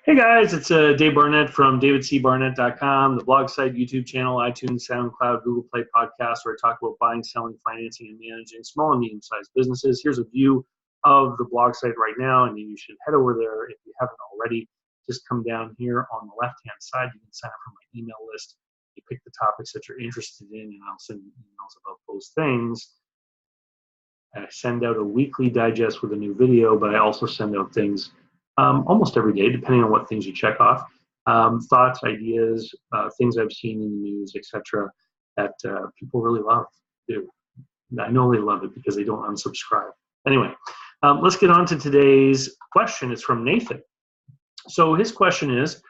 Hey guys, it's Dave Barnett from davidcbarnett.com, the blog site, YouTube channel, iTunes, SoundCloud, Google Play podcast, where I talk about buying, selling, financing, and managing small and medium-sized businesses. Here's a view of the blog site right now, and you should head over there if you haven't already. Just come down here on the left-hand side. You can sign up for my email list. You pick the topics that you're interested in, and I'll send you emails about those things. I send out a weekly digest with a new video, but I also send out things almost every day, depending on what things you check off. Thoughts, ideas, things I've seen in the news, etc., that people really love. I know they love it because they don't unsubscribe. Anyway, let's get on to today's question. It's from Nathan. So his question is,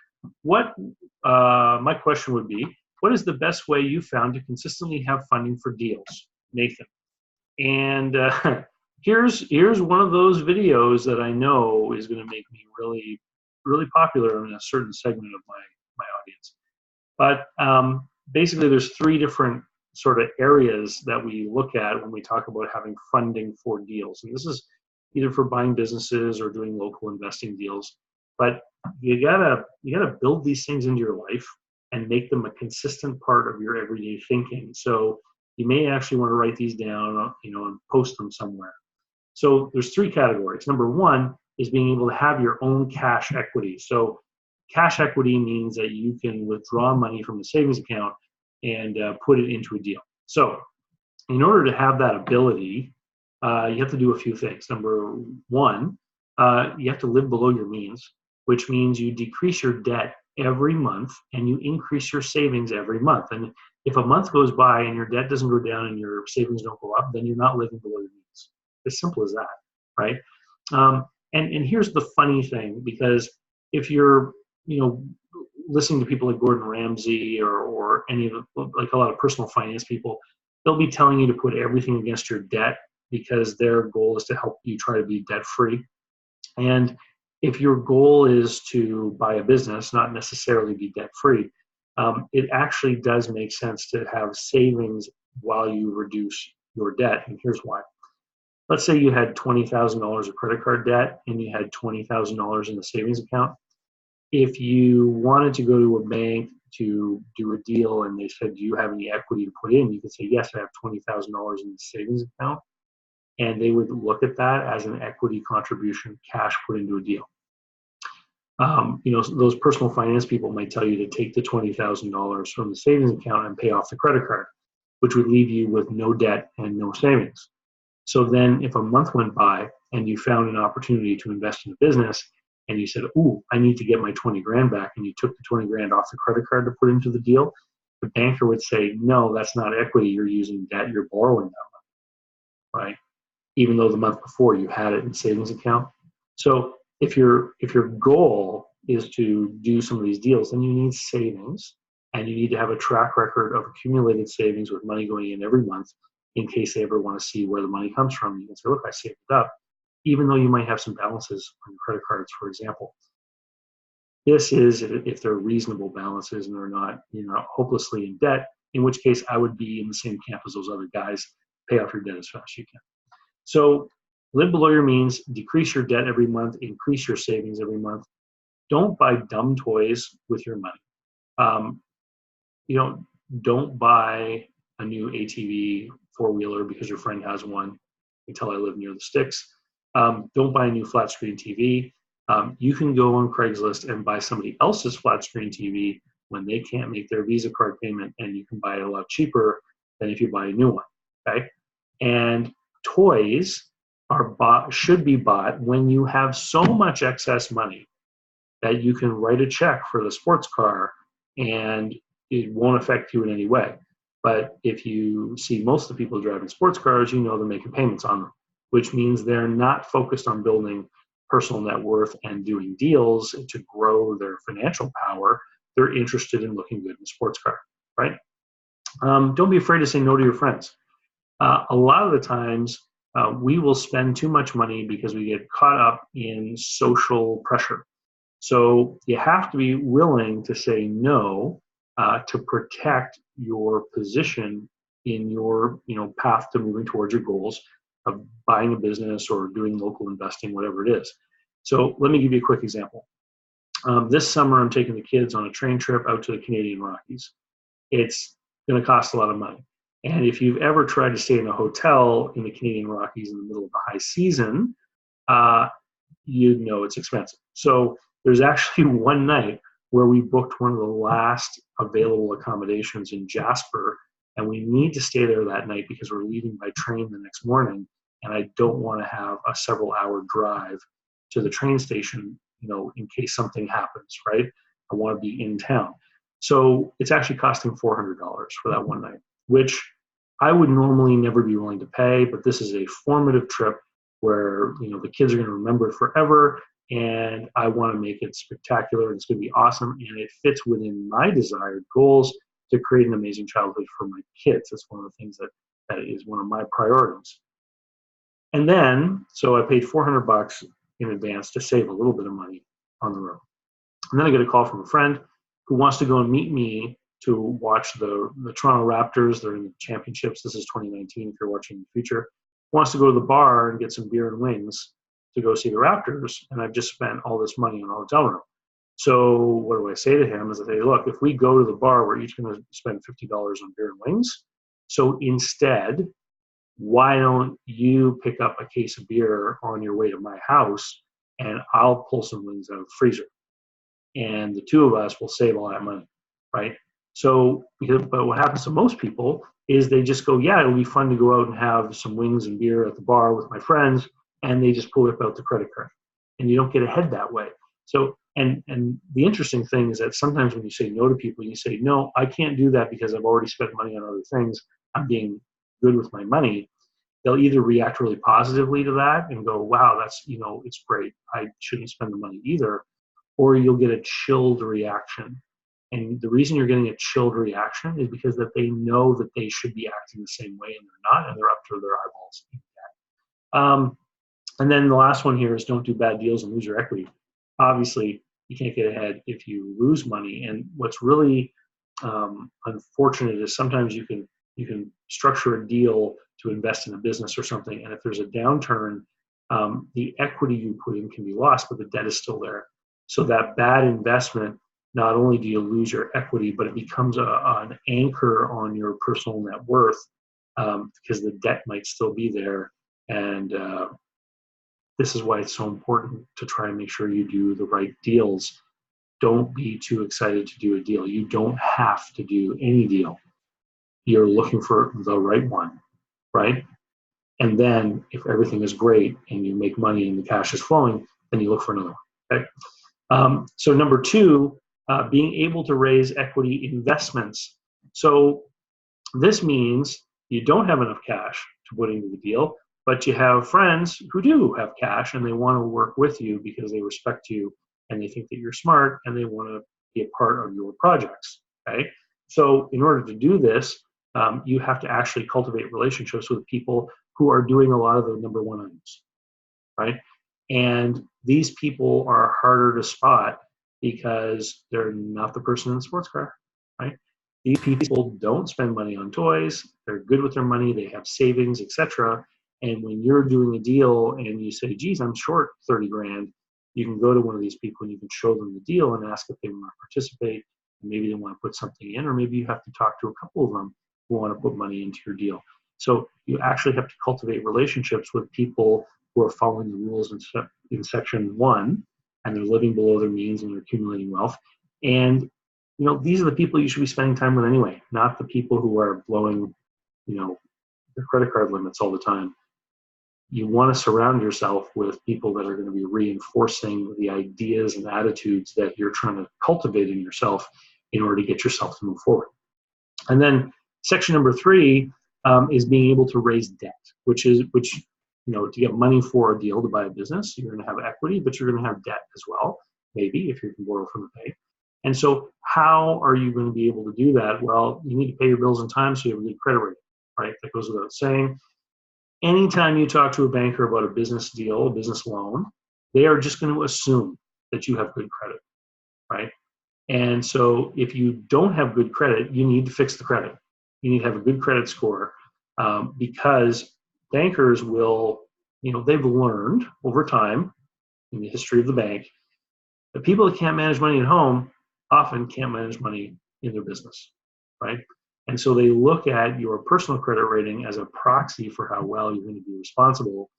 my question would be, what is the best way you found to consistently have funding for deals? Nathan. And here's one of those videos that I know is going to make me really, really popular in a certain segment of my audience. But basically, there's three different sort of areas that we look at when we talk about having funding for deals. And this is either for buying businesses or doing local investing deals. But you gotta build these things into your life and make them a consistent part of your everyday thinking. So you may actually want to write these down, and post them somewhere. So there's three categories. Number one is being able to have your own cash equity. So cash equity means that you can withdraw money from the savings account and put it into a deal. So in order to have that ability, you have to do a few things. Number one, you have to live below your means, which means you decrease your debt every month and you increase your savings every month. And if a month goes by and your debt doesn't go down and your savings don't go up, then you're not living below your means. As simple as that, right? And here's the funny thing, because if you're, listening to people like Gordon Ramsay or any of the, like a lot of personal finance people, they'll be telling you to put everything against your debt because their goal is to help you try to be debt free. And if your goal is to buy a business, not necessarily be debt free, it actually does make sense to have savings while you reduce your debt. And here's why. Let's say you had $20,000 of credit card debt and you had $20,000 in the savings account. If you wanted to go to a bank to do a deal and they said, do you have any equity to put in? You could say, yes, I have $20,000 in the savings account. And they would look at that as an equity contribution, cash put into a deal. Those personal finance people might tell you to take the $20,000 from the savings account and pay off the credit card, which would leave you with no debt and no savings. So then if a month went by and you found an opportunity to invest in a business and you said, ooh, I need to get my 20 grand back, and you took the 20 grand off the credit card to put into the deal, the banker would say, no, that's not equity. You're using debt. You're borrowing that money, right? Even though the month before you had it in savings account. So if your goal is to do some of these deals, then you need savings, and you need to have a track record of accumulated savings with money going in every month in case they ever want to see where the money comes from. You can say, look, I saved it up, even though you might have some balances on your credit cards, for example. This is if they're reasonable balances and they're not, hopelessly in debt, in which case I would be in the same camp as those other guys. Pay off your debt as fast as you can. So live below your means, decrease your debt every month, increase your savings every month. Don't buy dumb toys with your money. Don't buy a new ATV four-wheeler because your friend has one until I live near the sticks. Don't buy a new flat screen TV. You can go on Craigslist and buy somebody else's flat screen TV when they can't make their Visa card payment, and you can buy it a lot cheaper than if you buy a new one, okay? And toys should be bought when you have so much excess money that you can write a check for the sports car and it won't affect you in any way. But if you see most of the people driving sports cars, they're making payments on them, which means they're not focused on building personal net worth and doing deals to grow their financial power. They're interested in looking good in a sports car, right? Don't be afraid to say no to your friends. A lot of the times, we will spend too much money because we get caught up in social pressure. So you have to be willing to say no to protect your position in your path to moving towards your goals of buying a business or doing local investing, whatever it is. So let me give you a quick example. This summer, I'm taking the kids on a train trip out to the Canadian Rockies. It's going to cost a lot of money. And if you've ever tried to stay in a hotel in the Canadian Rockies in the middle of the high season, uh, you'd know it's expensive. So there's actually one night where we booked one of the last available accommodations in Jasper, and we need to stay there that night because we're leaving by train the next morning, and I don't want to have a several-hour drive to the train station, in case something happens, right? I want to be in town. So it's actually costing $400 for that one night, which I would normally never be willing to pay, but this is a formative trip where the kids are going to remember it forever, and I want to make it spectacular, and it's going to be awesome, and it fits within my desired goals to create an amazing childhood for my kids. That's one of the things that is one of my priorities. And then, so I paid $400 in advance to save a little bit of money on the road. And then I get a call from a friend who wants to go and meet me to watch the Toronto Raptors. They're in the championships. This is 2019 if you're watching in the future. Wants to go to the bar and get some beer and wings to go see the Raptors, and I've just spent all this money on a hotel room. So what do I say to him? Is I say, look, if we go to the bar, we're each going to spend $50 on beer and wings. So instead, why don't you pick up a case of beer on your way to my house, and I'll pull some wings out of the freezer, and the two of us will save all that money, right? So, but what happens to most people is they just go, yeah, it'll be fun to go out and have some wings and beer at the bar with my friends, and they just pull out the credit card, and you don't get ahead that way. So, and the interesting thing is that sometimes when you say no to people, you say, no, I can't do that because I've already spent money on other things. I'm being good with my money. They'll either react really positively to that and go, wow, that's, it's great. I shouldn't spend the money either. Or you'll get a chilled reaction. And the reason you're getting a chilled reaction is because that they know that they should be acting the same way, and they're not, and they're up to their eyeballs in that. And then the last one here is don't do bad deals and lose your equity. Obviously, you can't get ahead if you lose money. And what's really unfortunate is sometimes you can structure a deal to invest in a business or something, and if there's a downturn, the equity you put in can be lost, but the debt is still there. So that bad investment, not only do you lose your equity, but it becomes an anchor on your personal net worth because the debt might still be there. And this is why it's so important to try and make sure you do the right deals. Don't be too excited to do a deal. You don't have to do any deal. You're looking for the right one, right? And then if everything is great and you make money and the cash is flowing, then you look for another one, okay? So number two, being able to raise equity investments. So this means you don't have enough cash to put into the deal, but you have friends who do have cash and they want to work with you because they respect you and they think that you're smart and they want to be a part of your projects, okay? So in order to do this, you have to actually cultivate relationships with people who are doing a lot of the number one items, right? And these people are harder to spot because they're not the person in the sports car, right? These people don't spend money on toys. They're good with their money. They have savings, etc. And when you're doing a deal and you say, geez, I'm short 30 grand, you can go to one of these people and you can show them the deal and ask if they want to participate. Maybe they want to put something in, or maybe you have to talk to a couple of them who want to put money into your deal. So you actually have to cultivate relationships with people who are following the rules in section 1, and they're living below their means and they're accumulating wealth. And these are the people you should be spending time with anyway, not the people who are blowing their credit card limits all the time. You want to surround yourself with people that are going to be reinforcing the ideas and attitudes that you're trying to cultivate in yourself in order to get yourself to move forward. And then section number 3 is being able to raise debt, which to get money for a deal to buy a business, you're going to have equity, but you're going to have debt as well, maybe, if you can borrow from the bank. And so how are you going to be able to do that? Well, you need to pay your bills in time so you have a good credit rating, right? That goes without saying. Anytime you talk to a banker about a business deal, a business loan, they are just going to assume that you have good credit, right? And so if you don't have good credit, you need to fix the credit. You need to have a good credit score because bankers will, they've learned over time in the history of the bank The people that can't manage money at home often can't manage money in their business, right? And so they look at your personal credit rating as a proxy for how well you're going to be responsible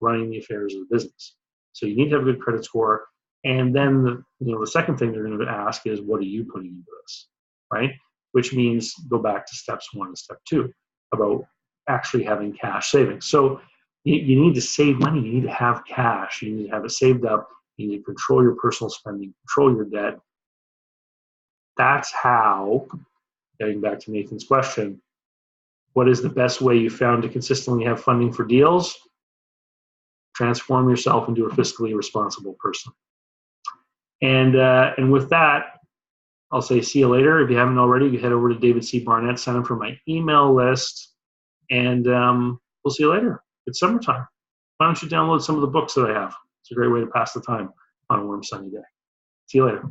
running the affairs of the business. So you need to have a good credit score. And then the second thing they're going to ask is, what are you putting into this, right? Which means go back to steps 1 and step 2 about actually having cash savings. So you need to save money. You need to have cash. You need to have it saved up. You need to control your personal spending, control your debt. That's how, getting back to Nathan's question, what is the best way you found to consistently have funding for deals? Transform yourself into a fiscally responsible person. And with that, I'll say see you later. If you haven't already, you head over to David C. Barnett, sign up for my email list, and we'll see you later. It's summertime. Why don't you download some of the books that I have? It's a great way to pass the time on a warm, sunny day. See you later.